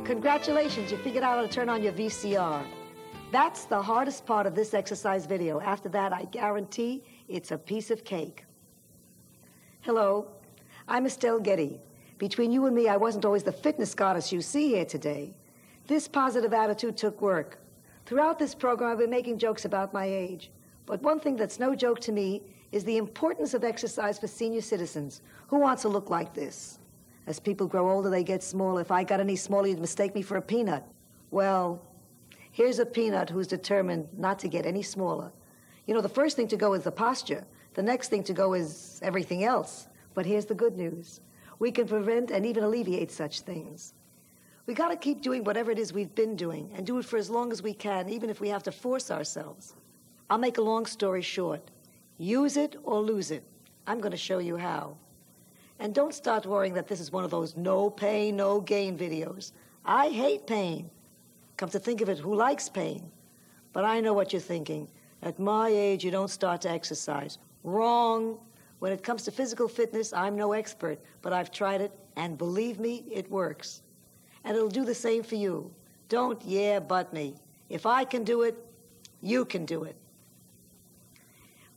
Congratulations, you figured out how to turn on your VCR. That's the hardest part of this exercise video. After that, I guarantee it's a piece of cake. Hello, I'm Estelle Getty. Between you and me, I wasn't always the fitness goddess you see here today. This positive attitude took work. Throughout this program, I've been making jokes about my age. But one thing that's no joke to me is the importance of exercise for senior citizens. Who wants to look like this? As people grow older, they get smaller. If I got any smaller, you'd mistake me for a peanut. Well, here's a peanut who's determined not to get any smaller. You know, the first thing to go is the posture. The next thing to go is everything else. But here's the good news. We can prevent and even alleviate such things. We got to keep doing whatever it is we've been doing and do it for as long as we can, even if we have to force ourselves. I'll make a long story short. Use it or lose it. I'm going to show you how. And don't start worrying that this is one of those no pain, no gain videos. I hate pain. Come to think of it, who likes pain? But I know what you're thinking. At my age, you don't start to exercise. Wrong. When it comes to physical fitness, I'm no expert, but I've tried it, and believe me, it works. And it'll do the same for you. Don't yeah, but me. If I can do it, you can do it.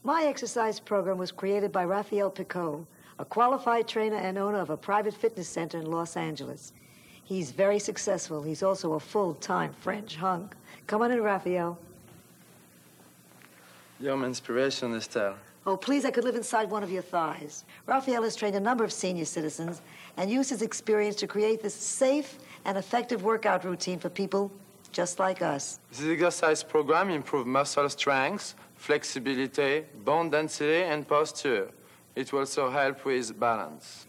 My exercise program was created by Raphael Picot, a qualified trainer and owner of a private fitness center in Los Angeles. He's very successful. He's also a full-time French hunk. Come on in, Raphael. You're my inspiration, Estelle. Oh, please, I could live inside one of your thighs. Raphael has trained a number of senior citizens and used his experience to create this safe and effective workout routine for people just like us. This exercise program improves muscle strength, flexibility, bone density, and posture. It will also help with balance.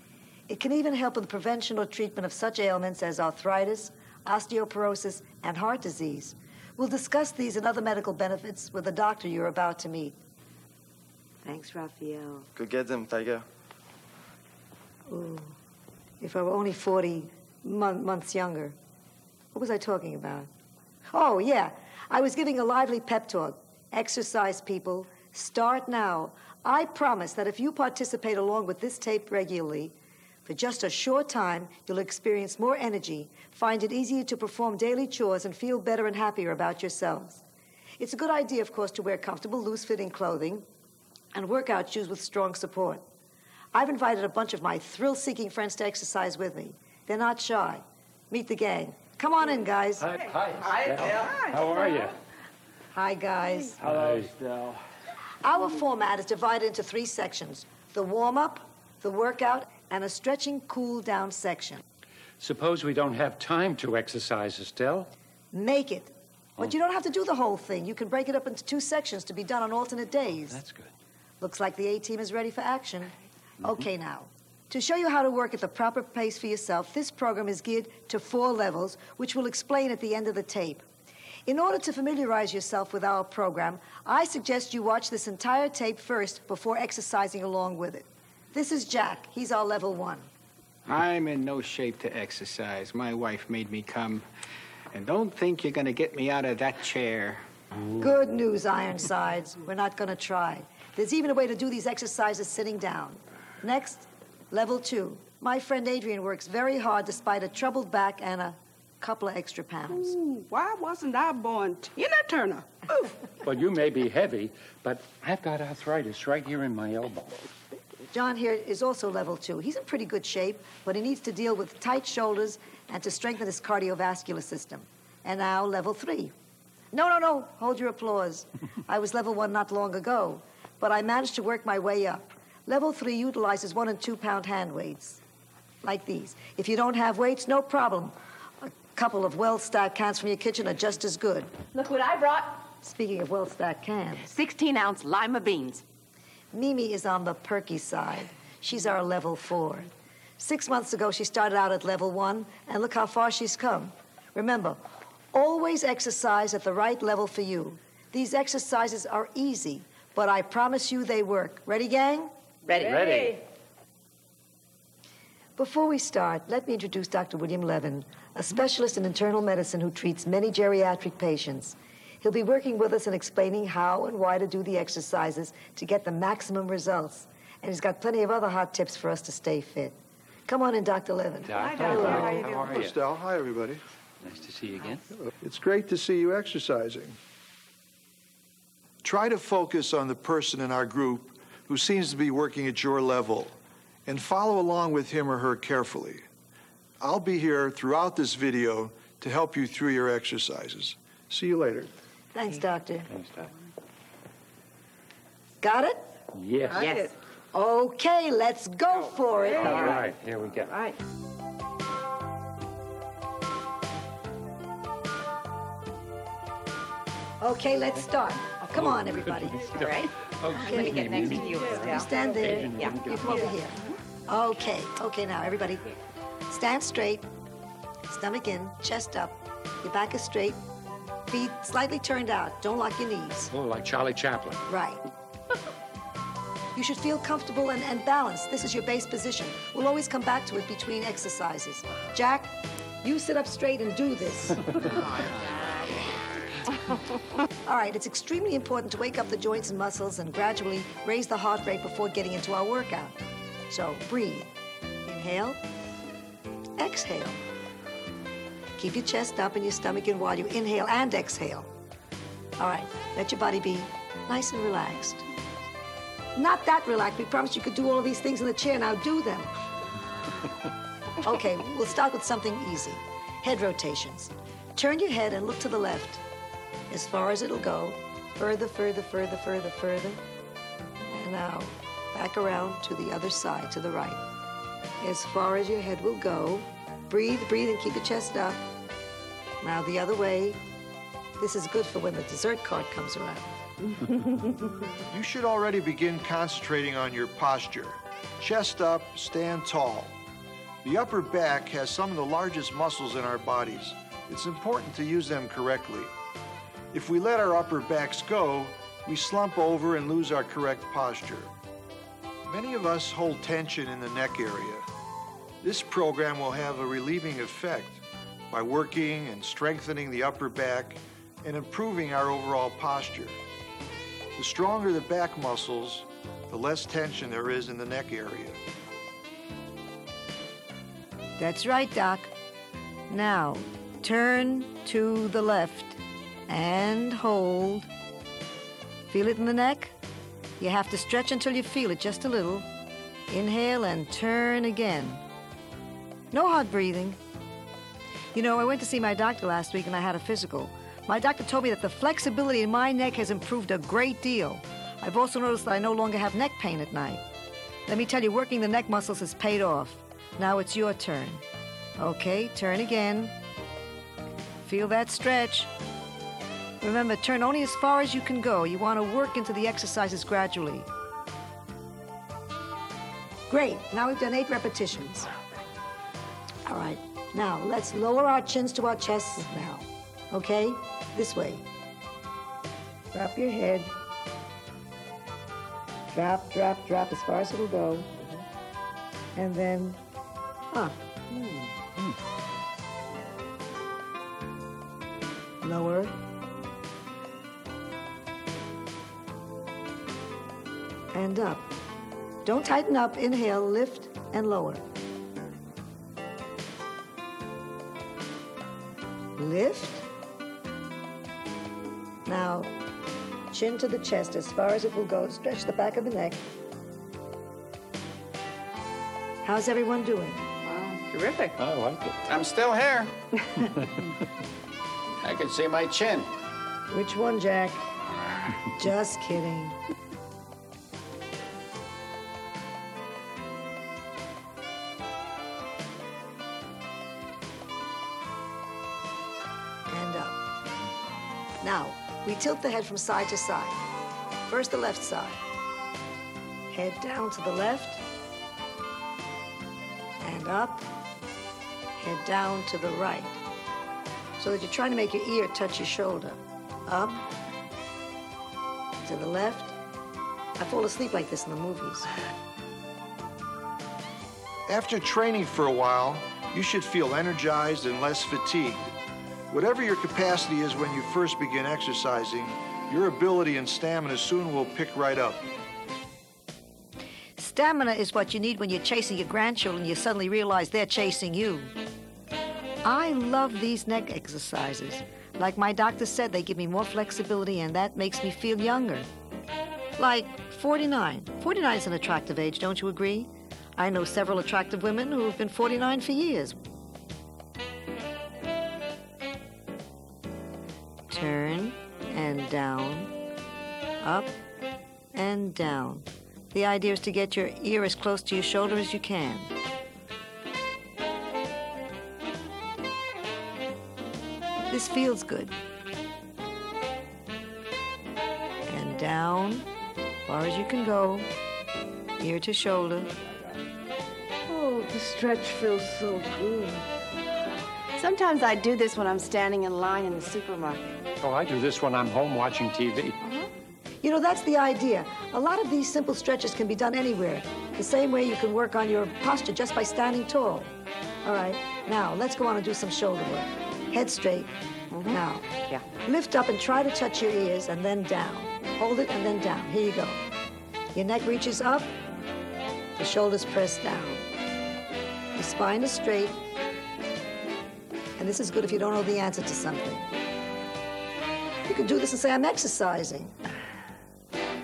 It can even help with the prevention or treatment of such ailments as arthritis, osteoporosis, and heart disease. We'll discuss these and other medical benefits with the doctor you're about to meet. Thanks, Raphael. Go get them, Tiger. Ooh, if I were only 40 months younger. What was I talking about? Oh, yeah. I was giving a lively pep talk. Exercise, people. Start now. I promise that if you participate along with this tape regularly, for just a short time, you'll experience more energy, find it easier to perform daily chores, and feel better and happier about yourselves. It's a good idea, of course, to wear comfortable, loose-fitting clothing and workout shoes with strong support. I've invited a bunch of my thrill-seeking friends to exercise with me. They're not shy. Meet the gang. Come on in, guys. Hi. Hi. How are you? Hi, guys. Hello, Estelle. Our format is divided into 3 sections: the warm-up, the workout, and a stretching cool-down section. Suppose we don't have time to exercise, Estelle? Make it. But you don't have to do the whole thing. You can break it up into 2 sections to be done on alternate days. That's good. Looks like the A-team is ready for action. Okay, now. To show you how to work at the proper pace for yourself, this program is geared to 4 levels, which we'll explain at the end of the tape. In order to familiarize yourself with our program, I suggest you watch this entire tape first before exercising along with it. This is Jack. He's our level 1. I'm in no shape to exercise. My wife made me come. And don't think you're going to get me out of that chair. Good news, Ironsides. We're not going to try. There's even a way to do these exercises sitting down. Next, level 2. My friend Adrian works very hard despite a troubled back and a couple of extra pounds. Ooh, why wasn't I born Tina Turner? Oof. Well, you may be heavy, but I've got arthritis right here in my elbow. John here is also level 2. He's in pretty good shape, but he needs to deal with tight shoulders and to strengthen his cardiovascular system. And now, level 3. No. Hold your applause. I was level 1 not long ago, but I managed to work my way up. Level 3 utilizes 1 and 2 pound hand weights, like these. If you don't have weights, no problem. A couple of well-stacked cans from your kitchen are just as good. Look what I brought. Speaking of well-stacked cans. 16-ounce lima beans. Mimi is on the perky side. She's our level 4. 6 months ago, she started out at level 1, and look how far she's come. Remember, always exercise at the right level for you. These exercises are easy, but I promise you they work. Ready, gang? Ready. Before we start, let me introduce Dr. William Levin, a specialist in internal medicine who treats many geriatric patients. He'll be working with us and explaining how and why to do the exercises to get the maximum results. And he's got plenty of other hot tips for us to stay fit. Come on in, Dr. Levin. Doctor, Doctor. how are you? Estelle, hi, everybody. Nice to see you again. It's great to see you exercising. Try to focus on the person in our group who seems to be working at your level and follow along with him or her carefully. I'll be here throughout this video to help you through your exercises. See you later. Thanks, Doctor. Thanks, Doc. Got it? Yes. Yes. Okay, let's go for it. All right, here we go. Right. Okay, let's start. Come on, everybody. All right. I'm Okay. going to get next to you, You Estelle. stand there. Yeah. You come over here. Okay, now, everybody. Stand straight. Stomach in, chest up. Your back is straight. Feet slightly turned out. Don't lock your knees. Oh, like Charlie Chaplin. Right. You should feel comfortable and balanced. This is your base position. We'll always come back to it between exercises. Jack, you sit up straight and do this. All right, it's extremely important to wake up the joints and muscles and gradually raise the heart rate before getting into our workout. So breathe. Inhale. Exhale. Keep your chest up and your stomach in while you inhale and exhale. All right, let your body be nice and relaxed. Not that relaxed. We promised you could do all of these things in the chair. Now do them. Okay, we'll start with something easy. Head rotations. Turn your head and look to the left. As far as it'll go. Further, further, further, further, further. And now, back around to the other side, to the right. As far as your head will go. Breathe, breathe, and keep your chest up. Now the other way. This is good for when the dessert cart comes around. You should already begin concentrating on your posture. Chest up, stand tall. The upper back has some of the largest muscles in our bodies. It's important to use them correctly. If we let our upper backs go, we slump over and lose our correct posture. Many of us hold tension in the neck area. This program will have a relieving effect by working and strengthening the upper back and improving our overall posture. The stronger the back muscles, the less tension there is in the neck area. That's right, Doc. Now, turn to the left and hold. Feel it in the neck? You have to stretch until you feel it, just a little. Inhale and turn again. No hard breathing. You know, I went to see my doctor last week and I had a physical. My doctor told me that the flexibility in my neck has improved a great deal. I've also noticed that I no longer have neck pain at night. Let me tell you, working the neck muscles has paid off. Now it's your turn. Okay, turn again. Feel that stretch. Remember, turn only as far as you can go. You want to work into the exercises gradually. Great. Now we've done 8 repetitions. All right. Now, let's lower our chins to our chests now. Okay? This way. Drop your head. Drop, drop, drop as far as it'll go. And then up. Lower. And up. Don't tighten up. Inhale, lift, and lower. Lift. Now, chin to the chest as far as it will go. Stretch the back of the neck. How's everyone doing? Wow, terrific. I like it. I'm still here. I can see my chin. Which one, Jack? Just kidding. And up. Now, we tilt the head from side to side. First the left side. Head down to the left. And up. Head down to the right. So that you're trying to make your ear touch your shoulder. Up. To the left. I fall asleep like this in the movies. After training for a while, you should feel energized and less fatigued. Whatever your capacity is when you first begin exercising, your ability and stamina soon will pick right up. Stamina is what you need when you're chasing your grandchildren and you suddenly realize they're chasing you. I love these neck exercises. Like my doctor said, they give me more flexibility and that makes me feel younger. Like 49. 49 is an attractive age, don't you agree? I know several attractive women who have been 49 for years. Turn and down, up and down. The idea is to get your ear as close to your shoulder as you can. This feels good. And down, as far as you can go, ear to shoulder. Oh, the stretch feels so good. Sometimes I do this when I'm standing in line in the supermarket. Oh, I do this when I'm home watching TV. You know, that's the idea. A lot of these simple stretches can be done anywhere. The same way you can work on your posture just by standing tall. All right, now let's go on and do some shoulder work. Head straight. Now, Yeah. lift up and try to touch your ears and then down. Hold it and then down. Here you go. Your neck reaches up, the shoulders press down. The spine is straight. And this is good if you don't know the answer to something. You can do this and say, I'm exercising.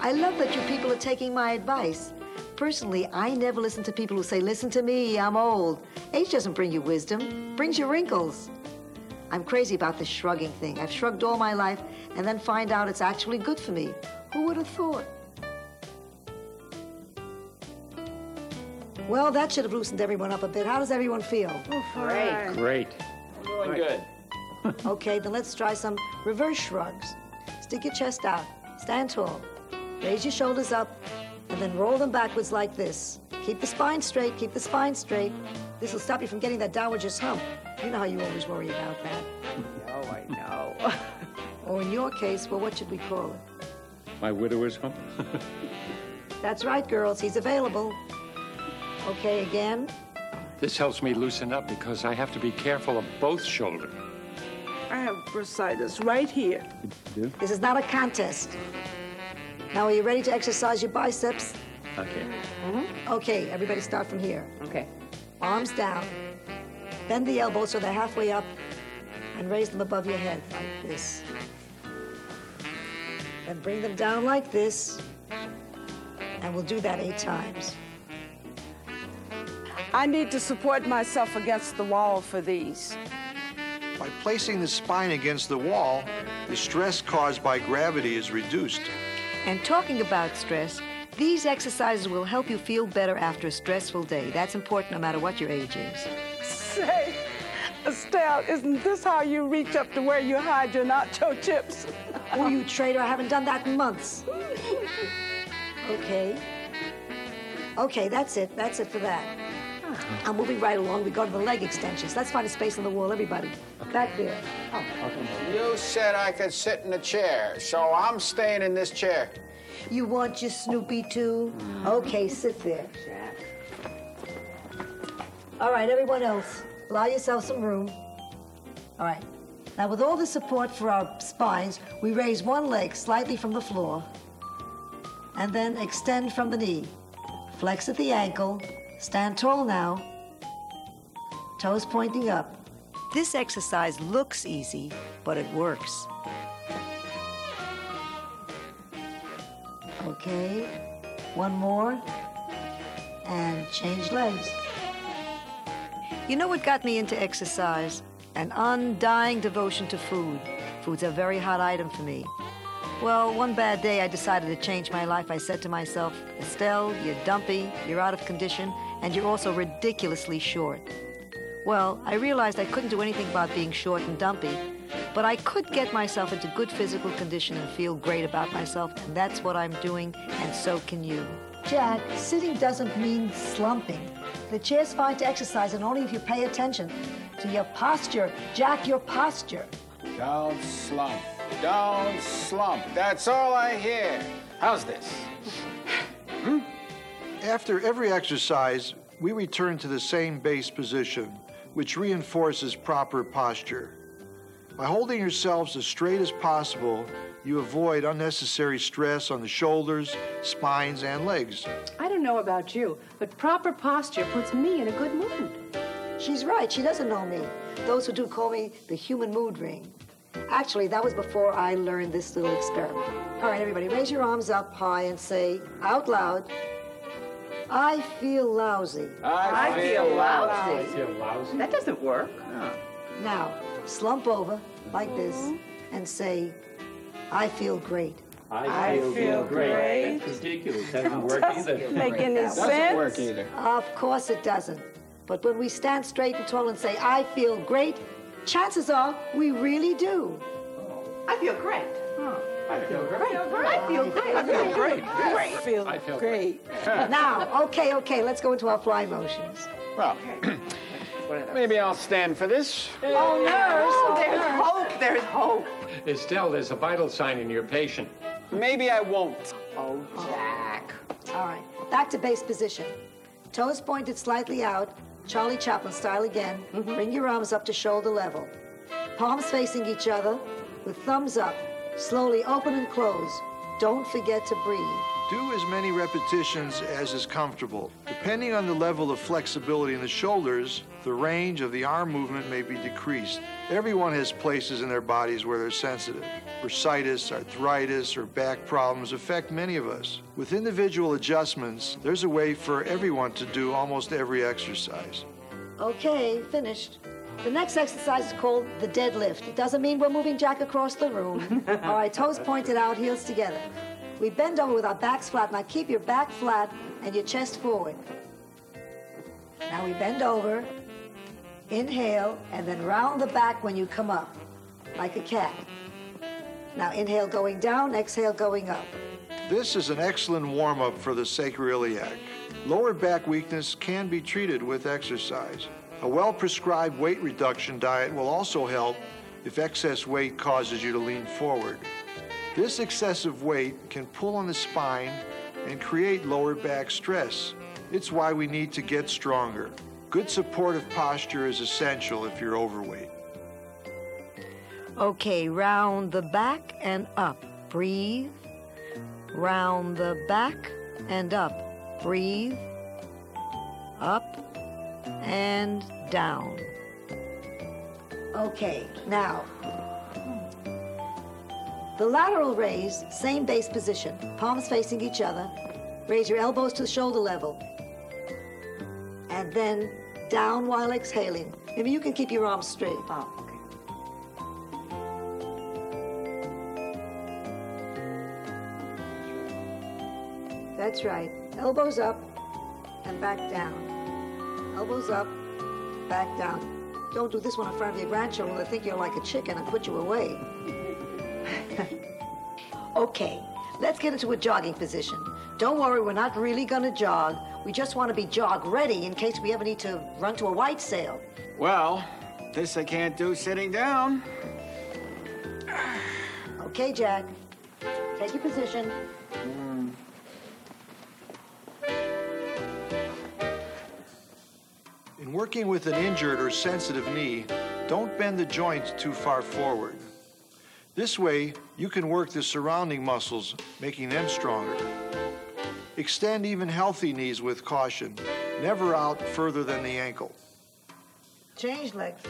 I love that you people are taking my advice. Personally, I never listen to people who say, listen to me, I'm old. Age doesn't bring you wisdom, it brings you wrinkles. I'm crazy about this shrugging thing. I've shrugged all my life and then find out it's actually good for me. Who would have thought? Well, that should have loosened everyone up a bit. How does everyone feel? Great. Great. Doing good. Okay, then let's try some reverse shrugs. Stick your chest out, stand tall, raise your shoulders up, and then roll them backwards like this. Keep the spine straight, keep the spine straight. This will stop you from getting that dowager's hump. You know how you always worry about that. Oh, I know. Or in your case, well, what should we call it? My widower's hump. That's right, girls, he's available. Okay, again. This helps me loosen up because I have to be careful of both shoulders. I have bursitis right here. This is not a contest. Now, are you ready to exercise your biceps? Okay. Okay, everybody start from here. Okay. Arms down. Bend the elbows so they're halfway up and raise them above your head like this. Then bring them down like this. And we'll do that 8 times. I need to support myself against the wall for these. By placing the spine against the wall, the stress caused by gravity is reduced. And talking about stress, these exercises will help you feel better after a stressful day. That's important no matter what your age is. Say, Estelle, isn't this how you reach up to where you hide your nacho chips? Oh, you traitor, I haven't done that in months. Okay. Okay, that's it. That's it for that. I'm moving right along. We go to the leg extensions. Let's find a space on the wall, everybody. Back there. You said I could sit in a chair, so I'm staying in this chair. You want your Snoopy too? Okay, sit there. All right, everyone else, allow yourself some room. All right. Now, with all the support for our spines, we raise one leg slightly from the floor and then extend from the knee. Flex at the ankle. Stand tall now. Toes pointing up. This exercise looks easy, but it works. Okay, one more, and change legs. You know what got me into exercise? An undying devotion to food. Food's a very hot item for me. Well, one bad day I decided to change my life. I said to myself, Estelle, you're dumpy, you're out of condition, and you're also ridiculously short. Well, I realized I couldn't do anything about being short and dumpy, but I could get myself into good physical condition and feel great about myself, and that's what I'm doing, and so can you. Jack, sitting doesn't mean slumping. The chair's fine to exercise, and only if you pay attention to your posture. Jack, your posture. Don't slump. Don't slump. That's all I hear. How's this? After every exercise, we return to the same base position, which reinforces proper posture. By holding yourselves as straight as possible, you avoid unnecessary stress on the shoulders, spines, and legs. I don't know about you, but proper posture puts me in a good mood. She's right. She doesn't know me. Those who do call me the human mood ring. Actually, that was before I learned this little experiment. All right, everybody, raise your arms up high and say out loud, I feel lousy. I feel lousy. I feel lousy. That doesn't work. Now, slump over like this and say, I feel great. I feel great. That's ridiculous. Doesn't work either. Make any sense? Doesn't work either. Of course it doesn't. But when we stand straight and tall and say, I feel great, chances are we really do. I feel great. I feel great. I feel great. I feel great. I feel I feel great. Now, okay, let's go into our fly motions. Well, maybe I'll stand for this. Oh, nurse. There's hope. There's hope. Estelle, there's a vital sign in your patient. Maybe I won't. Oh, Jack. All right, back to base position. Toes pointed slightly out, Charlie Chaplin style again. Bring your arms up to shoulder level. Palms facing each other with thumbs up. Slowly open and close. Don't forget to breathe. Do as many repetitions as is comfortable. Depending on the level of flexibility in the shoulders, the range of the arm movement may be decreased. Everyone has places in their bodies where they're sensitive. Bursitis, arthritis, or back problems affect many of us. With individual adjustments, there's a way for everyone to do almost every exercise. Okay, finished. The next exercise is called the deadlift. It doesn't mean we're moving Jack across the room. All right, toes pointed out, heels together. We bend over with our backs flat. Now keep your back flat and your chest forward. Now we bend over, inhale, and then round the back when you come up, like a cat. Now inhale going down, exhale going up. This is an excellent warm-up for the sacroiliac. Lower back weakness can be treated with exercise. A well-prescribed weight reduction diet will also help if excess weight causes you to lean forward. This excessive weight can pull on the spine and create lower back stress. It's why we need to get stronger. Good supportive posture is essential if you're overweight. Okay, round the back and up. Breathe. Round the back and up. Breathe. Up and down. Okay, now, the lateral raise, same base position, palms facing each other. Raise your elbows to the shoulder level. And then down while exhaling. Maybe you can keep your arms straight. Oh, okay. That's right. Elbows up and back down. Elbows up, back down. Don't do this one in front of your grandchildren. They'll think you're like a chicken and put you away. Okay, let's get into a jogging position. Don't worry, we're not really gonna jog. We just want to be jog ready in case we ever need to run to a white sale. Well, this I can't do sitting down. Okay, Jack. Take your position. In working with an injured or sensitive knee, don't bend the joints too far forward. This way, you can work the surrounding muscles, making them stronger. Extend even healthy knees with caution, never out further than the ankle. Change legs.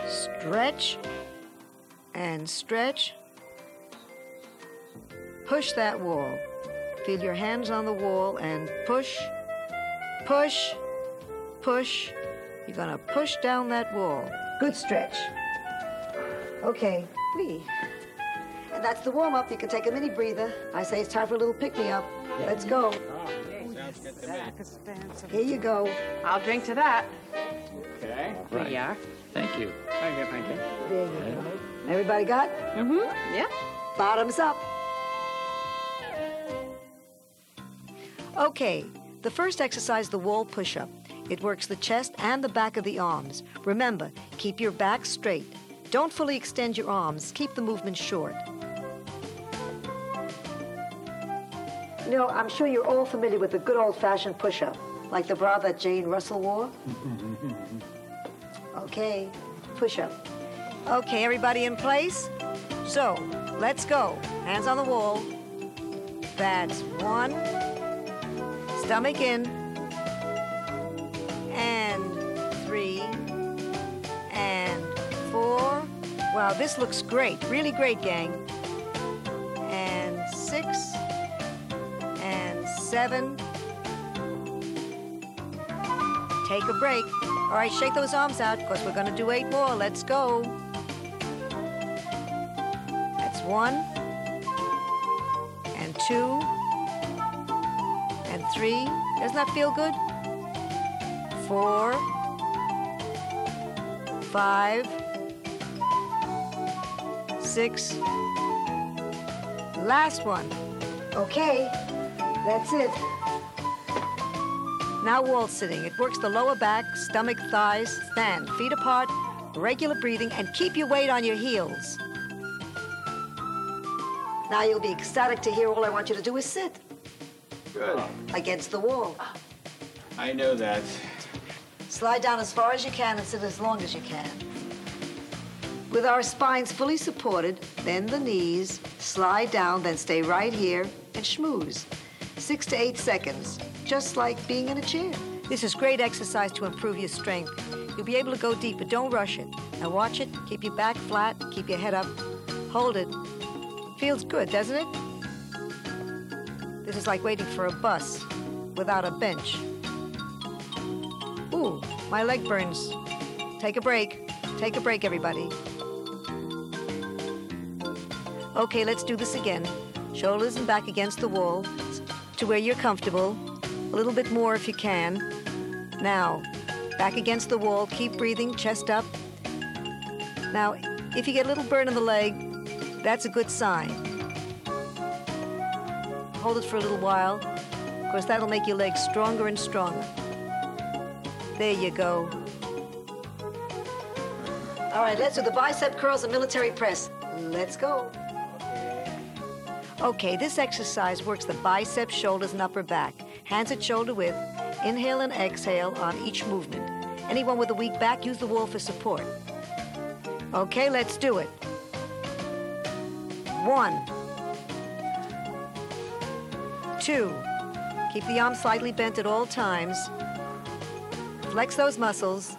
Stretch and stretch. Push that wall. Feel your hands on the wall and push, push, push. You're gonna push down that wall. Good stretch. Okay, breathe. And that's the warm-up. You can take a mini breather. I say it's time for a little pick-me-up. Let's go. Here you go. I'll drink to that. Okay. Right. Yeah. Thank you. Thank you, thank you. There you go. Everybody got? Mm-hmm. Yeah. Bottoms up. Okay, the first exercise, the wall push-up. It works the chest and the back of the arms. Remember, keep your back straight. Don't fully extend your arms. Keep the movement short. You know, I'm sure you're all familiar with the good old-fashioned push-up, like the bra that Jane Russell wore. Okay, push-up. Okay, everybody in place? So, let's go. Hands on the wall. That's one. Stomach in. Wow, this looks great. Really great, gang. And 6 and 7. Take a break. All right, shake those arms out because we're going to do 8 more. Let's go. That's 1 and 2 and 3. Doesn't that feel good? 4, 5, 6. Last one. Okay, that's it. Now wall sitting. It works the lower back, stomach, thighs. Stand, feet apart, regular breathing, and keep your weight on your heels. Now you'll be ecstatic to hear all I want you to do is sit. Good. Against the wall. I know that. Slide down as far as you can and sit as long as you can. With our spines fully supported, bend the knees, slide down, then stay right here and schmooze. 6 to 8 seconds, just like being in a chair. This is great exercise to improve your strength. You'll be able to go deep, but don't rush it. Now watch it, keep your back flat, keep your head up, hold it. Feels good, doesn't it? This is like waiting for a bus without a bench. Ooh, my leg burns. Take a break. Take a break, everybody. Okay, let's do this again. Shoulders and back against the wall to where you're comfortable. A little bit more if you can. Now, back against the wall. Keep breathing, chest up. Now, if you get a little burn in the leg, that's a good sign. Hold it for a little while. Of course, that'll make your legs stronger and stronger. There you go. All right, let's do the bicep curls and military press. Let's go. Okay, this exercise works the biceps, shoulders, and upper back. Hands at shoulder width. Inhale and exhale on each movement. Anyone with a weak back, use the wall for support. Okay, let's do it. 1, 2. Keep the arms slightly bent at all times. Flex those muscles.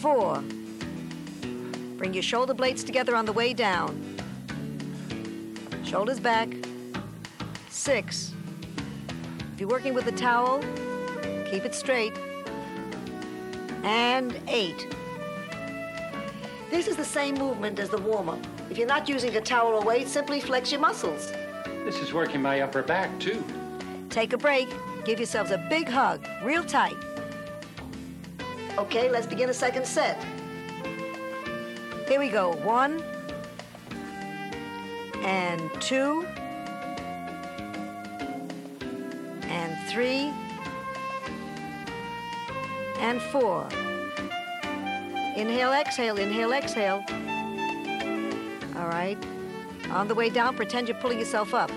4. Bring your shoulder blades together on the way down. Shoulders back. 6. If you're working with a towel, keep it straight. And 8. This is the same movement as the warm-up. If you're not using a towel or weight, simply flex your muscles. This is working my upper back, too. Take a break. Give yourselves a big hug, real tight. Okay, let's begin a second set. Here we go. 1 and 2 and 3 and 4. Inhale, exhale, inhale, exhale. All right. On the way down, pretend you're pulling yourself up.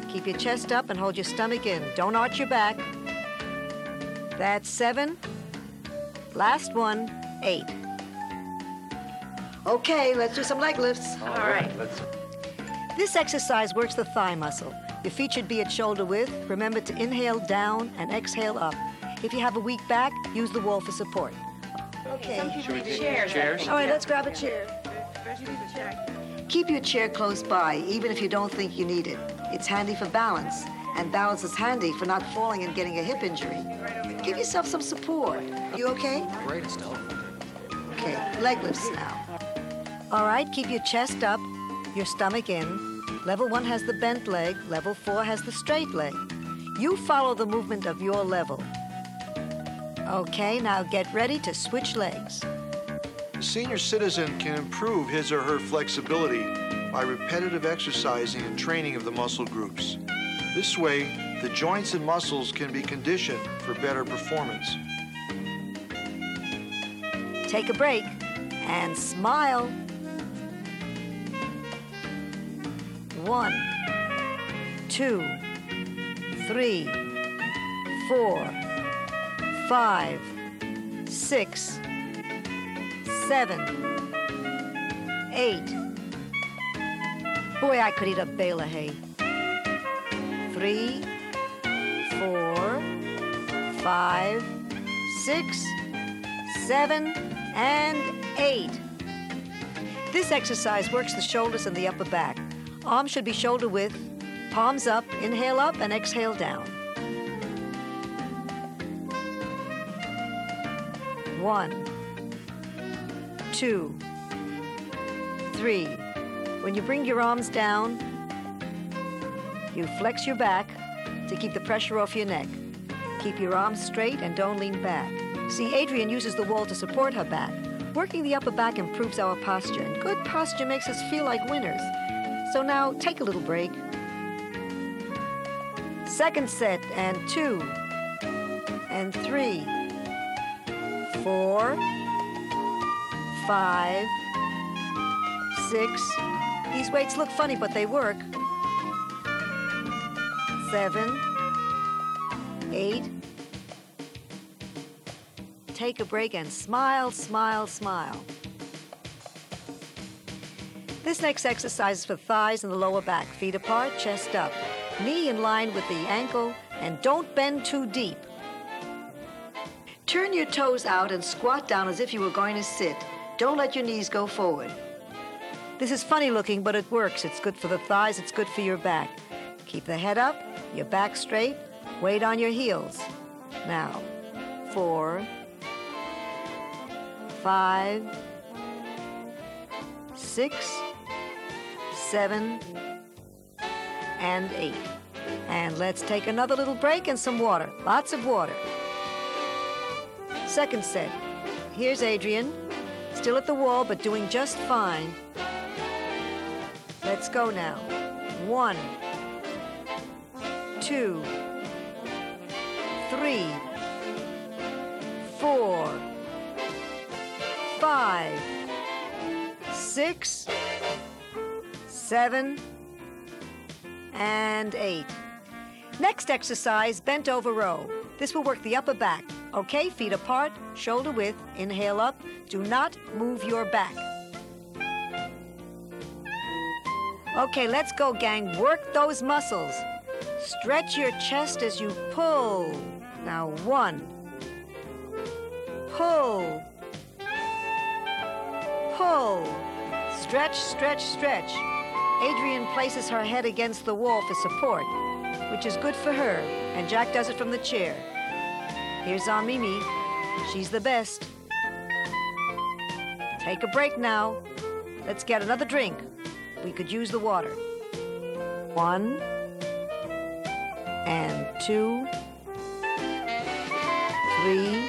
Keep your chest up and hold your stomach in. Don't arch your back. That's 7. Last one, 8. Okay, let's do some leg lifts. All right. This exercise works the thigh muscle. Your feet should be at shoulder width. Remember to inhale down and exhale up. If you have a weak back, use the wall for support. Okay. Chairs? All right, let's grab a chair. Keep your chair close by, even if you don't think you need it. It's handy for balance, and balance is handy for not falling and getting a hip injury. Give yourself some support. You okay? Great, Estelle. Okay, leg lifts now. All right, keep your chest up, your stomach in. Level 1 has the bent leg. Level 4 has the straight leg. You follow the movement of your level. Okay, now get ready to switch legs. A senior citizen can improve his or her flexibility by repetitive exercising and training of the muscle groups. This way, the joints and muscles can be conditioned for better performance. Take a break and smile. 1, 2, 3, 4, 5, 6, 7, 8. Boy, I could eat a bale of hay. 3, 4, 5, 6, 7, and 8. This exercise works the shoulders and the upper back. Arms should be shoulder width, palms up, inhale up and exhale down. 1, 2, 3. When you bring your arms down, you flex your back to keep the pressure off your neck. Keep your arms straight and don't lean back. See, Adrienne uses the wall to support her back. Working the upper back improves our posture, and good posture makes us feel like winners. So now, take a little break. Second set, and 2, and 3, 4, 5, 6. These weights look funny, but they work. 7, 8. Take a break and smile, smile, smile. This next exercise is for thighs and the lower back. Feet apart, chest up. Knee in line with the ankle, and don't bend too deep. Turn your toes out and squat down as if you were going to sit. Don't let your knees go forward. This is funny looking, but it works. It's good for the thighs, it's good for your back. Keep the head up, your back straight, weight on your heels. Now, 4, 5, 6, 7, and 8. And let's take another little break and some water. Lots of water. Second set. Here's Adrienne. Still at the wall, but doing just fine. Let's go now. 1, 2, 3, 4, 5, 6, 7, and 8. Next exercise, bent over row. This will work the upper back. Okay, feet apart, shoulder width, inhale up. Do not move your back. Okay, let's go, gang. Work those muscles. Stretch your chest as you pull. Now, 1. Pull. Pull. Stretch, stretch, stretch. Adrienne places her head against the wall for support, which is good for her, and Jack does it from the chair. Here's our Mimi. She's the best. Take a break now. Let's get another drink. We could use the water. 1, and 2, 3,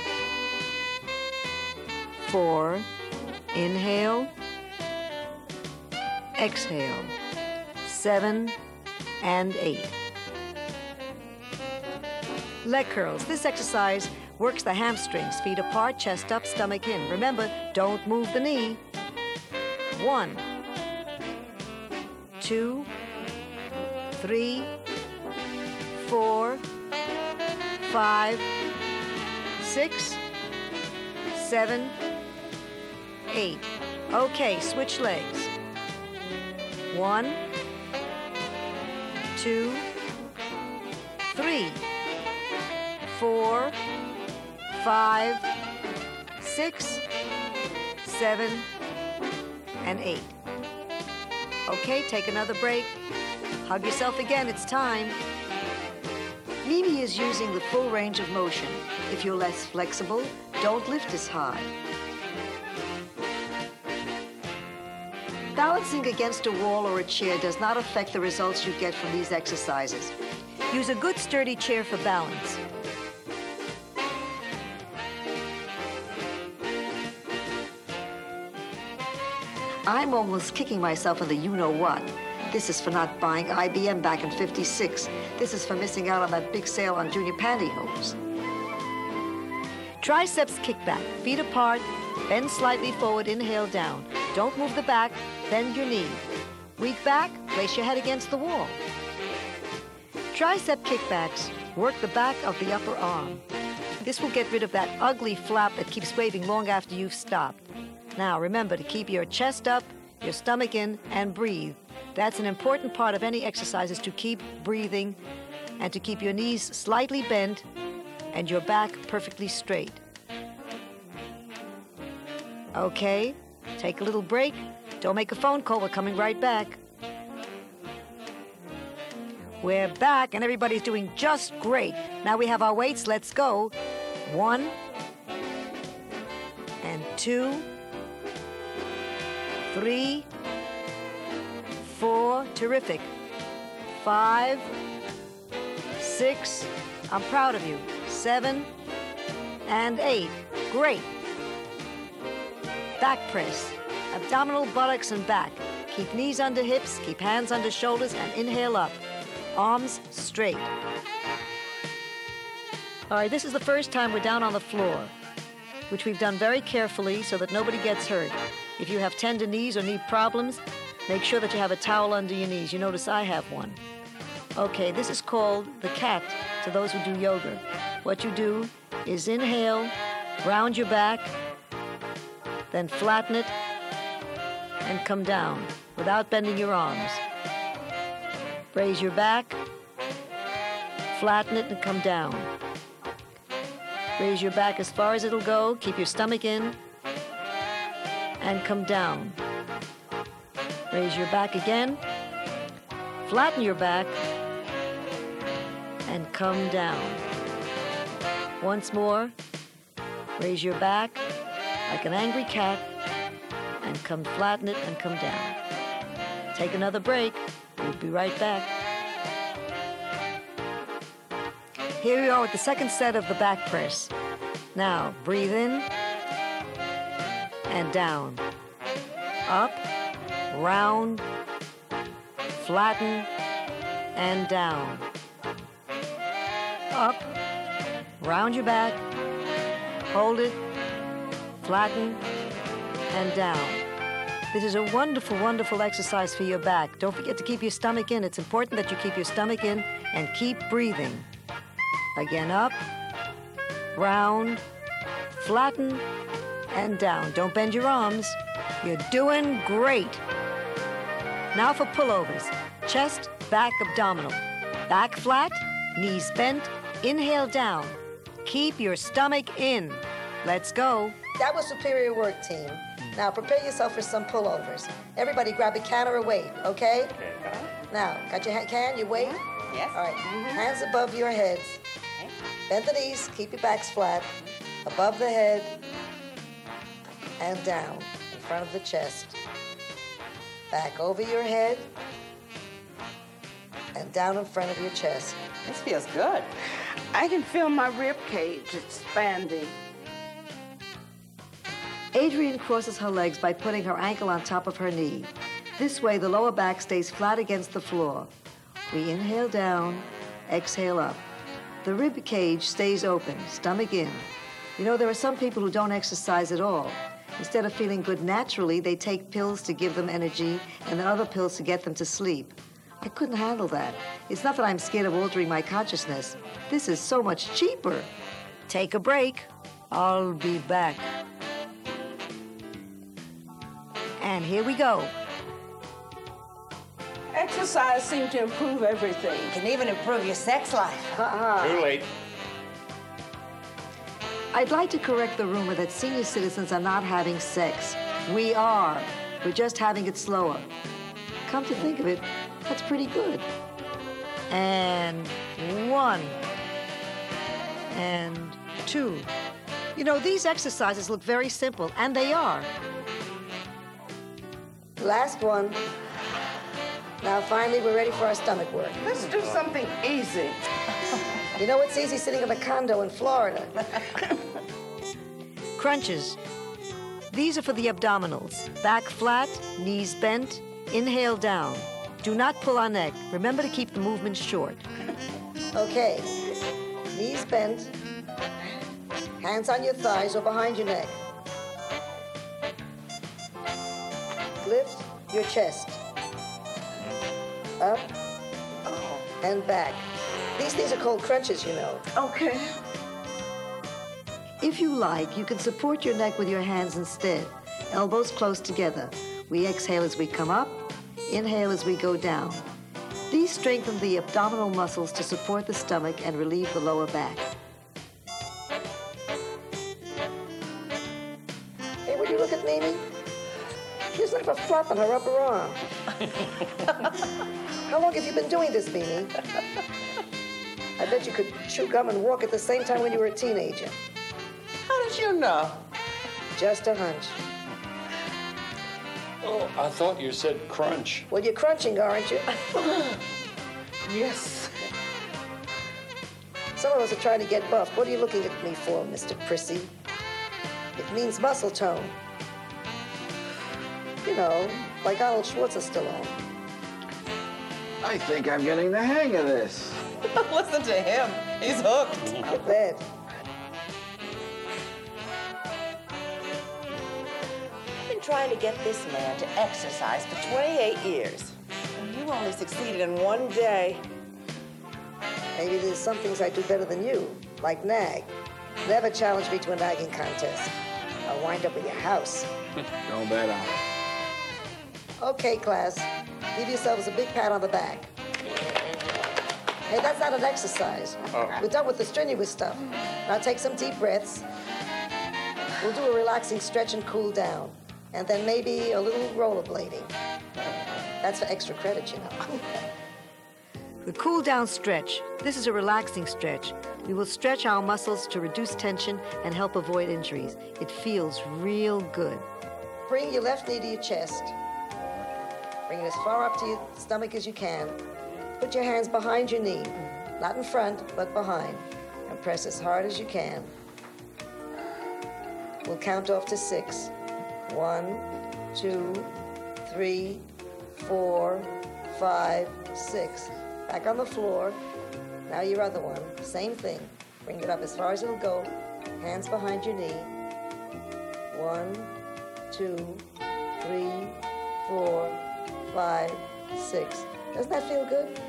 4. Inhale. Exhale. 7 and 8. Leg curls. This exercise works the hamstrings. Feet apart, chest up, stomach in. Remember, don't move the knee. 1, 2, 3, 4, 5, 6, 7, 8. Okay, switch legs. 1, 2, 3, 4, 5, 6, 7, and 8. Okay, take another break. Hug yourself again, it's time. Mimi is using the full range of motion. If you're less flexible, don't lift as high. Balancing against a wall or a chair does not affect the results you get from these exercises. Use a good sturdy chair for balance. I'm almost kicking myself in the you-know-what. This is for not buying IBM back in '56. This is for missing out on that big sale on junior pantyhose. Triceps kickback. Feet apart, bend slightly forward, inhale down. Don't move the back, bend your knee. Weak back, place your head against the wall. Tricep kickbacks work the back of the upper arm. This will get rid of that ugly flap that keeps waving long after you've stopped. Now, remember to keep your chest up, your stomach in, and breathe. That's an important part of any exercise, is to keep breathing and to keep your knees slightly bent and your back perfectly straight. Okay, take a little break. Don't make a phone call. We're coming right back. We're back, and everybody's doing just great. Now we have our weights. Let's go. 1 and 2, 3, 4. Terrific. 5, 6. I'm proud of you. 7 and 8. Great. Back press. Abdominal, buttocks, and back. Keep knees under hips, keep hands under shoulders, and inhale up. Arms straight. All right, this is the first time we're down on the floor, which we've done very carefully so that nobody gets hurt. If you have tender knees or knee problems, make sure that you have a towel under your knees. You notice I have one. Okay, this is called the cat to those who do yoga. What you do is inhale, round your back, then flatten it, and come down without bending your arms. Raise your back, flatten it, and come down. Raise your back as far as it'll go, keep your stomach in, and come down. Raise your back again, flatten your back, and come down. Once more, raise your back like an angry cat, and come flatten it and come down. Take another break. We'll be right back. Here we are with the second set of the back press. Now, breathe in and down. Up, round, flatten, and down. Up, round your back, hold it, flatten, and down. This is a wonderful, wonderful exercise for your back. Don't forget to keep your stomach in. It's important that you keep your stomach in and keep breathing. Again, up, round, flatten, and down. Don't bend your arms. You're doing great. Now for pullovers. Chest, back, abdominal. Back flat, knees bent, inhale down. Keep your stomach in. Let's go. That was superior work, team. Now prepare yourself for some pullovers. Everybody grab a can or a weight, okay? Now, got your can, your weight? Yes. All right, hands above your heads. Okay. Bend the knees, keep your backs flat. Above the head and down in front of the chest. Back over your head and down in front of your chest. This feels good. I can feel my rib cage expanding. Adrienne crosses her legs by putting her ankle on top of her knee. This way, the lower back stays flat against the floor. We inhale down, exhale up. The rib cage stays open, stomach in. You know, there are some people who don't exercise at all. Instead of feeling good naturally, they take pills to give them energy and then other pills to get them to sleep. I couldn't handle that. It's not that I'm scared of altering my consciousness. This is so much cheaper. Take a break. I'll be back. And here we go. Exercise seems to improve everything. Can even improve your sex life. Too late. I'd like to correct the rumor that senior citizens are not having sex. We are. We're just having it slower. Come to think of it, that's pretty good. And 1. And 2. You know, these exercises look very simple, and they are. Last one. Now, finally, we're ready for our stomach work. Let's do something easy. You know what's easy? Sitting in a condo in Florida. Crunches. These are for the abdominals. Back flat, knees bent, inhale down. Do not pull our neck. Remember to keep the movement short. Okay. Knees bent. Hands on your thighs or behind your neck. Lift your chest. Up and back. These things are called crunches, you know. Okay. If you like, you can support your neck with your hands instead. Elbows close together. We exhale as we come up, inhale as we go down. These strengthen the abdominal muscles to support the stomach and relieve the lower back. Hey, would you look at Mimi? She's like a flop on her upper arm. How long have you been doing this, Beanie? I bet you could chew gum and walk at the same time when you were a teenager. How did you know? Just a hunch. Oh, I thought you said crunch. Well, you're crunching, aren't you? Yes. Some of us are trying to get buff. What are you looking at me for, Mr. Prissy? It means muscle tone. You know, like Arnold Schwarzenegger. I think I'm getting the hang of this. Listen to him. He's hooked. I bet. I've been trying to get this man to exercise for 28 years. And you only succeeded in one day. Maybe there's some things I do better than you, like nag. Never challenge me to a nagging contest. I'll wind up in your house. Don't bet on it. Okay, class. Give yourselves a big pat on the back. Hey, that's not an exercise. We're done with the strenuous stuff. Now take some deep breaths. We'll do a relaxing stretch and cool down. And then maybe a little rollerblading. That's for extra credit, you know. The cool down stretch. This is a relaxing stretch. We will stretch our muscles to reduce tension and help avoid injuries. It feels real good. Bring your left knee to your chest. Bring it as far up to your stomach as you can. Put your hands behind your knee. Not in front, but behind. And press as hard as you can. We'll count off to 6. 1, 2, 3, 4, 5, 6. Back on the floor. Now your other one. Same thing. Bring it up as far as it'll go. Hands behind your knee. 1, 2, 3, 4, 5, 6. Doesn't that feel good?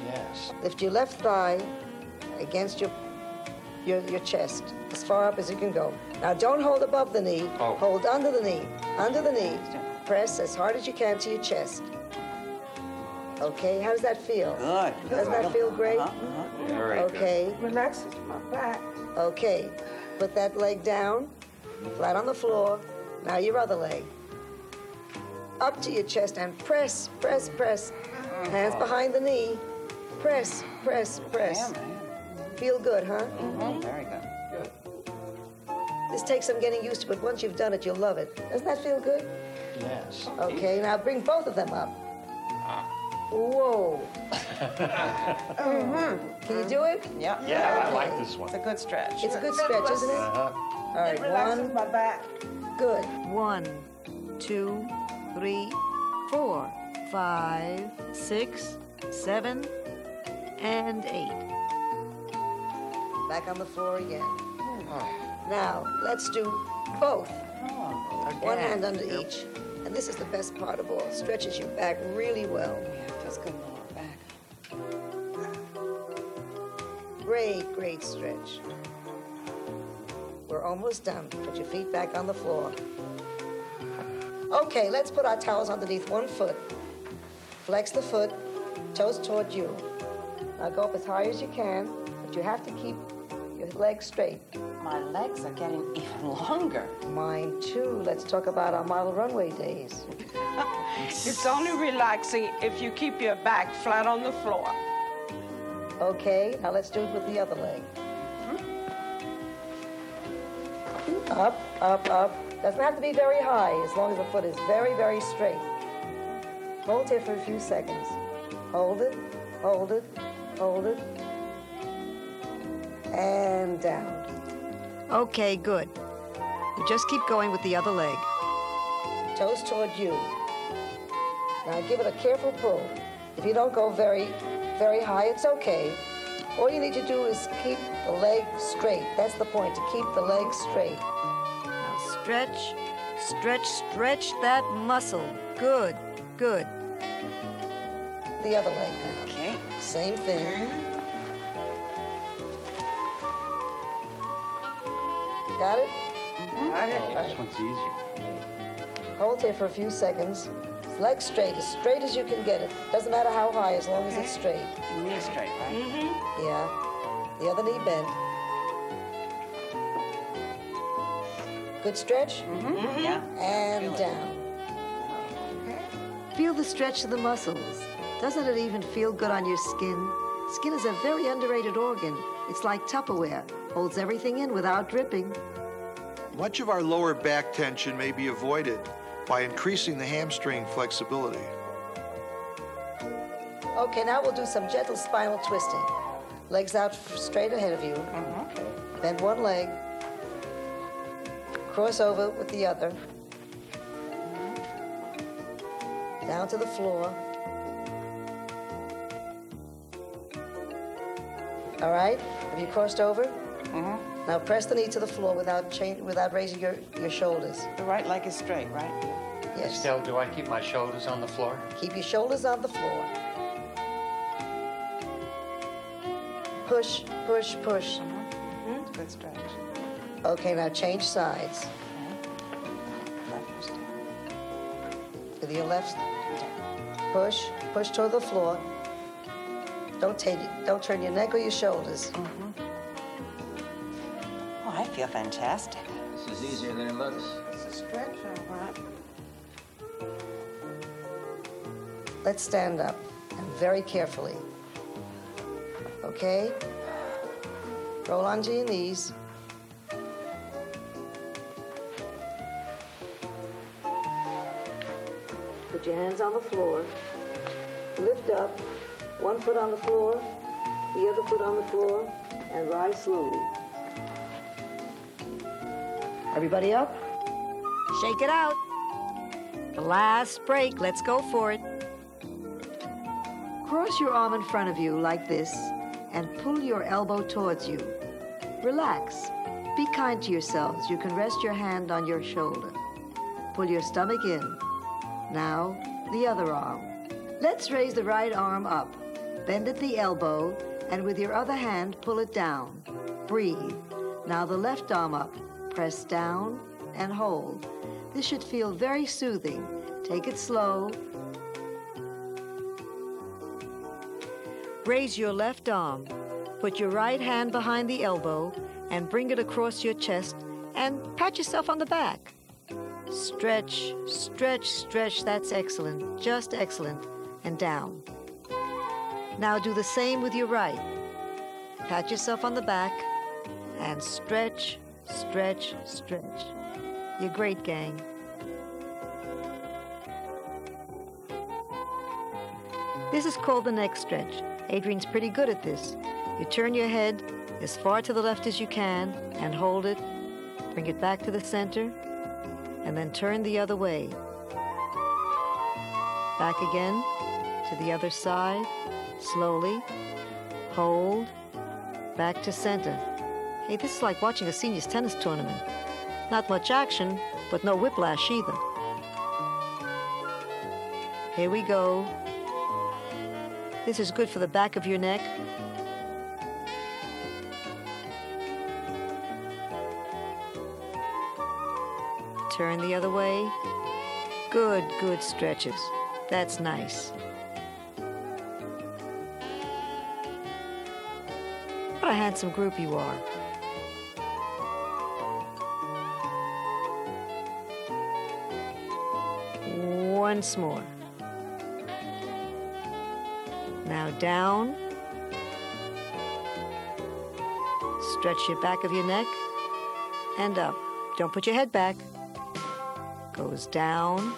Yes. Lift your left thigh against your chest, as far up as you can go. Now don't hold above the knee. Oh. Hold under the knee. Under the knee. Press as hard as you can to your chest. Okay, how does that feel? Good. Doesn't that feel great? Very Okay. Relaxes my back. Okay. Put that leg down, flat on the floor. Now your other leg. Up to your chest and press, press, press. Hands behind the knee. Press, press, press. Yeah, man. Feel good, huh? Very good. This takes some getting used to, but once you've done it, you'll love it. Doesn't that feel good? Yes. Okay, now bring both of them up. Whoa. Can you do it? Yeah. Yeah, I like this one. It's a good stretch. It's a good stretch, isn't it? Uh-huh. All right, Relaxes my back. Good. 1, 2, 3, 4, 5, 6, 7, and 8. Back on the floor again. Now, let's do both. One hand under each. And this is the best part of all. Stretches your back really well. Yeah, it feels good in the lower back. Great, great stretch. We're almost done. Put your feet back on the floor. Okay, let's put our towels underneath one foot. Flex the foot, toes toward you. Now go up as high as you can, but you have to keep your legs straight. My legs are getting even longer. Mine too. Let's talk about our model runway days. It's only relaxing if you keep your back flat on the floor. Okay, now let's do it with the other leg. Up, up, up. Doesn't have to be very high as long as the foot is very, very straight. Hold here for a few seconds. Hold it, hold it, hold it. And down. Okay, good. You just keep going with the other leg. Toes toward you. Now give it a careful pull. If you don't go very, very high, it's okay. All you need to do is keep the leg straight. That's the point, to keep the leg straight. Now stretch, stretch, stretch that muscle. Good, good. The other leg now. Okay. Same thing. Got it? Got it. This one's easier. Hold here for a few seconds. Leg straight as you can get it. Doesn't matter how high, as long as it's straight. Knee straight, right? Yeah. The other knee bent. Good stretch? Yeah. And down. Feel the stretch of the muscles. Doesn't it even feel good on your skin? Skin is a very underrated organ. It's like Tupperware, holds everything in without dripping. Much of our lower back tension may be avoided by increasing the hamstring flexibility. Okay, now we'll do some gentle spinal twisting. Legs out straight ahead of you. Bend one leg. Cross over with the other. Down to the floor. All right, have you crossed over? Now press the knee to the floor without raising your shoulders. The right leg is straight, right? Yes. Estelle, do I keep my shoulders on the floor? Keep your shoulders on the floor. Push, push, push. Good stretch. Okay, now change sides. With your left, push, push toward the floor. Don't turn your neck or your shoulders. Oh, I feel fantastic. This is easier than it looks. It's a stretch, all right. Let's stand up, and very carefully. Okay? Roll onto your knees. Put your hands on the floor. Lift up, one foot on the floor, the other foot on the floor, and rise slowly. Everybody up? Shake it out. The last break, let's go for it. Cross your arm in front of you like this and pull your elbow towards you. Relax. Be kind to yourselves. You can rest your hand on your shoulder. Pull your stomach in. Now, the other arm. Let's raise the right arm up. Bend at the elbow, and with your other hand, pull it down. Breathe. Now the left arm up. Press down and hold. This should feel very soothing. Take it slow. Raise your left arm. Put your right hand behind the elbow and bring it across your chest and pat yourself on the back. Stretch, stretch, stretch. That's excellent. Just excellent. And down. Now do the same with your right. Pat yourself on the back and stretch, stretch, stretch. You're great, gang. This is called the neck stretch. Adrian's pretty good at this. You turn your head as far to the left as you can and hold it. Bring it back to the center and then turn the other way. Back again to the other side. Slowly. Hold. Back to center. Hey, this is like watching a seniors tennis tournament. Not much action, but no whiplash either. Here we go. This is good for the back of your neck. Turn the other way. Good, good stretches. That's nice. What a handsome group you are. Once more. Now down. Stretch your back of your neck and up. Don't put your head back. Goes down.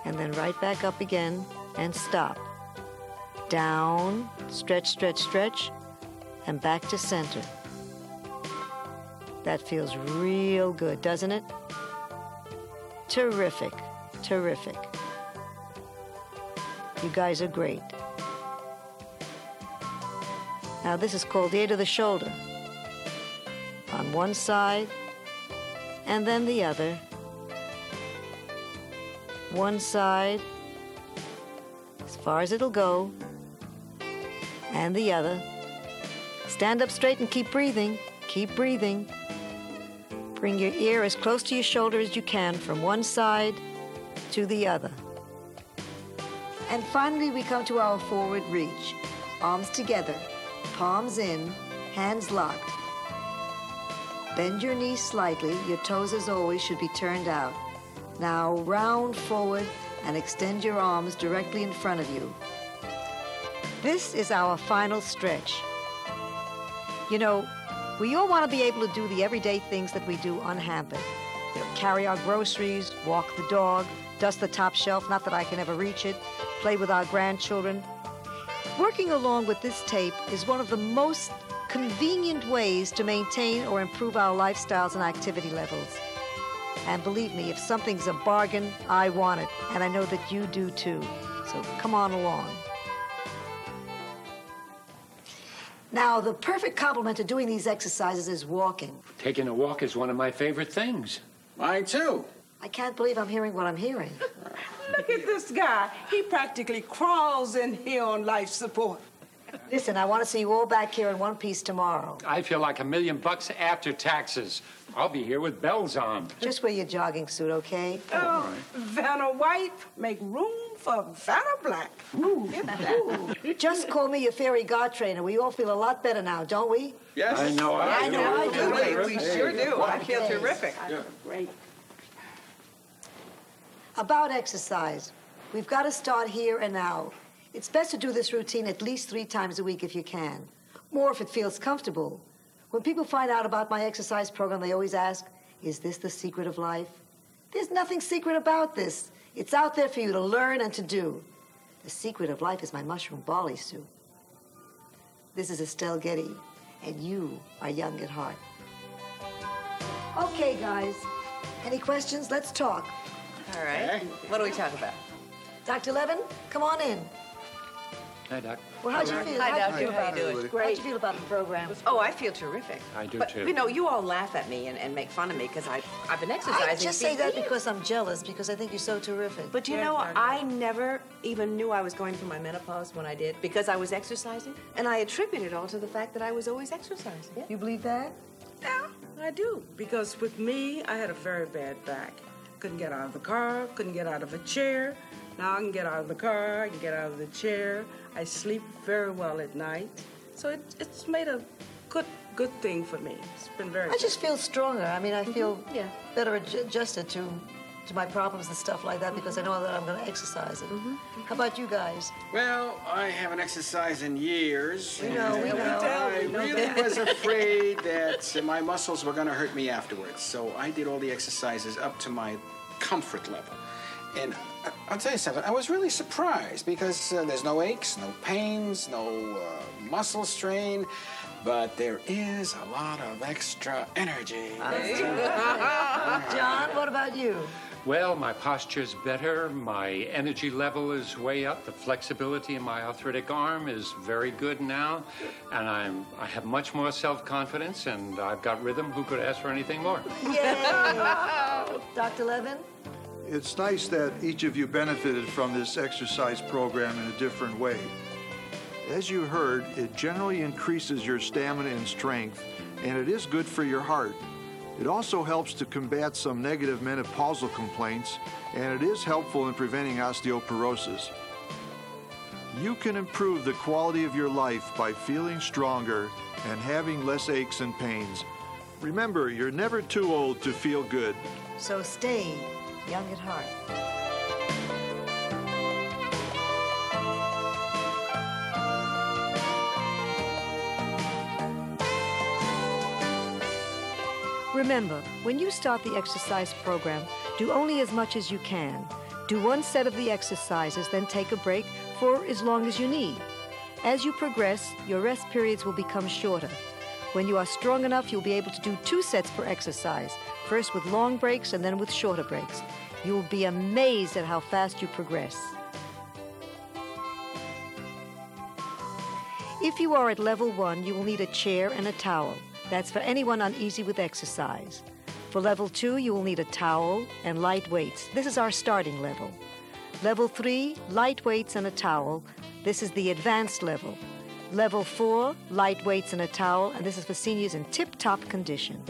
And then right back up again and stop. Down, stretch, stretch, stretch, and back to center. That feels real good, doesn't it? Terrific, terrific. You guys are great. Now this is called the 8 of the shoulder. On one side, and then the other. One side, as far as it'll go, and the other. Stand up straight and keep breathing. Keep breathing. Bring your ear as close to your shoulder as you can from one side to the other. And finally, we come to our forward reach. Arms together, palms in, hands locked. Bend your knees slightly. Your toes, as always, should be turned out. Now round forward and extend your arms directly in front of you. This is our final stretch. You know, we all want to be able to do the everyday things that we do unhampered. You know, carry our groceries, walk the dog, dust the top shelf, not that I can ever reach it, play with our grandchildren. Working along with this tape is one of the most convenient ways to maintain or improve our lifestyles and activity levels. And believe me, if something's a bargain, I want it, and I know that you do too. So come on along. Now, the perfect complement to doing these exercises is walking. Taking a walk is one of my favorite things. Mine too. I can't believe I'm hearing what I'm hearing. Look at this guy. He practically crawls in here on life support. Listen, I want to see you all back here in one piece tomorrow. I feel like $1 million after taxes. I'll be here with bells on. Just wear your jogging suit, okay? Oh, Vanna White, make room for Vanna Black. Ooh. Just call me your fairy god trainer. We all feel a lot better now, don't we? Yes. I know. I do. We sure do. I feel Okay. terrific. Yeah. Great. About exercise. We've got to start here and now. It's best to do this routine at least 3 times a week if you can. More if it feels comfortable. When people find out about my exercise program, they always ask, is this the secret of life? There's nothing secret about this. It's out there for you to learn and to do. The secret of life is my mushroom barley soup. This is Estelle Getty, and you are young at heart. Okay, guys. Any questions? Let's talk. All right. What do we talk about? Dr. Levin, come on in. Hi, Doc. Well, how'd you feel? Hi, How'd Doctor. you feel How about you it? doing? How'd you feel about the program? Oh, I feel terrific. I do, but, too. You know, you all laugh at me and make fun of me because I've been exercising. I just say that because I'm jealous, because I think you're so terrific. But you know, I never even knew I was going through my menopause when I did because I was exercising. And I attribute it all to the fact that I was always exercising. Yeah. You believe that? Yeah, I do. Because with me, I had a very bad back. Couldn't get out of the car, couldn't get out of a chair. Now I can get out of the car, I can get out of the chair. I sleep very well at night. So it's made a good thing for me. It's been very I just feel stronger. I mean, I feel Yeah. better adjusted to my problems and stuff like that because I know that I'm going to exercise it. How about you guys? Well, I haven't exercised in years. We know. I really was afraid that my muscles were going to hurt me afterwards. So I did all the exercises up to my comfort level. And I'll tell you something, I was really surprised because there's no aches, no pains, no muscle strain, but there is a lot of extra energy. John, what about you? Well, my posture's better, my energy level is way up, the flexibility in my arthritic arm is very good now, and I have much more self-confidence, and I've got rhythm. Who could ask for anything more? Yay! Dr. Levin? It's nice that each of you benefited from this exercise program in a different way. As you heard, it generally increases your stamina and strength, and it is good for your heart. It also helps to combat some negative menopausal complaints, and it is helpful in preventing osteoporosis. You can improve the quality of your life by feeling stronger and having less aches and pains. Remember, you're never too old to feel good. So stay young at heart. Remember, when you start the exercise program, do only as much as you can. Do one set of the exercises, then take a break for as long as you need. As you progress, your rest periods will become shorter. When you are strong enough, you'll be able to do 2 sets per exercise, first with long breaks and then with shorter breaks. You will be amazed at how fast you progress. If you are at level 1, you will need a chair and a towel. That's for anyone uneasy with exercise. For level 2, you will need a towel and light weights. This is our starting level. Level 3, light weights and a towel. This is the advanced level. Level 4, light weights and a towel, and this is for seniors in tip-top condition.